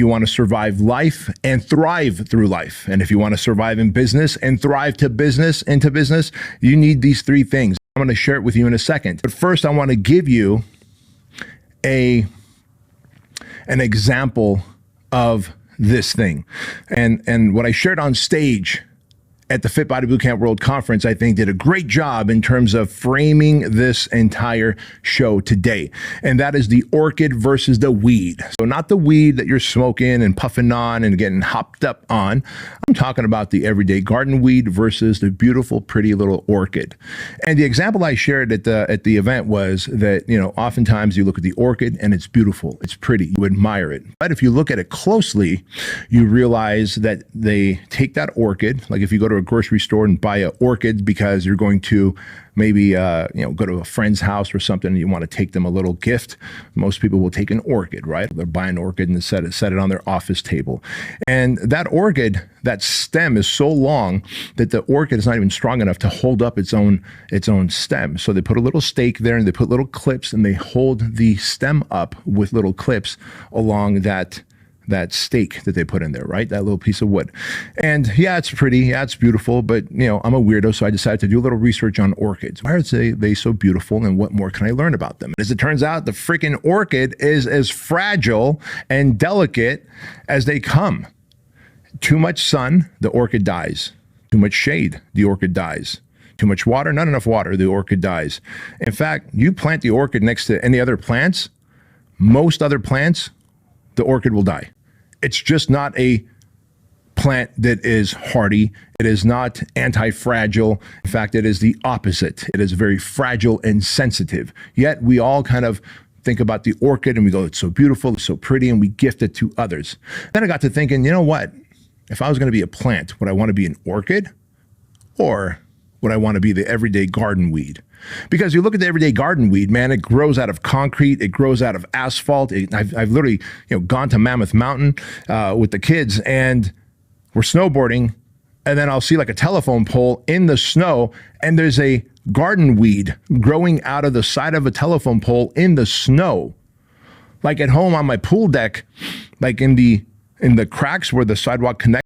you want to survive life and thrive through life, and if you want to survive in business and thrive into business, you need these three things. I'm going to share it with you in a second. But first, I want to give you an example of this thing. And what I shared on stage at the Fit Body Bootcamp World Conference, I think did a great job in terms of framing this entire show today. And that is the orchid versus the weed. So not the weed that you're smoking and puffing on and getting hopped up on. I'm talking about the everyday garden weed versus the beautiful, pretty little orchid. And the example I shared at the event was that, oftentimes you look at the orchid and it's beautiful, it's pretty, you admire it. But if you look at it closely, you realize that they take that orchid, like if you go to a grocery store and buy an orchid because you're going to maybe go to a friend's house or something and you want to take them a little gift. Most people will take an orchid, right? They'll buy an orchid and set it on their office table. And that orchid, that stem is so long that the orchid is not even strong enough to hold up its own stem. So they put a little stake there and they put little clips and they hold the stem up with little clips along that stake that they put in there, right? That little piece of wood. And yeah, it's pretty, yeah, it's beautiful, but I'm a weirdo, so I decided to do a little research on orchids. Why are they so beautiful and what more can I learn about them? As it turns out, the freaking orchid is as fragile and delicate as they come. Too much sun, the orchid dies. Too much shade, the orchid dies. Too much water, not enough water, the orchid dies. In fact, you plant the orchid next to any other plants, most other plants, the orchid will die. It's just not a plant that is hardy. It is not anti-fragile. In fact, it is the opposite. It is very fragile and sensitive. Yet we all kind of think about the orchid and we go, it's so beautiful, it's so pretty, and we gift it to others. Then I got to thinking, you know what? If I was going to be a plant, would I want to be an orchid or would I want to be the everyday garden weed? Because you look at the everyday garden weed, man, it grows out of concrete, it grows out of asphalt. I've literally gone to Mammoth Mountain with the kids and we're snowboarding, and then I'll see like a telephone pole in the snow and there's a garden weed growing out of the side of a telephone pole in the snow. Like at home on my pool deck, like in the cracks where the sidewalk connects,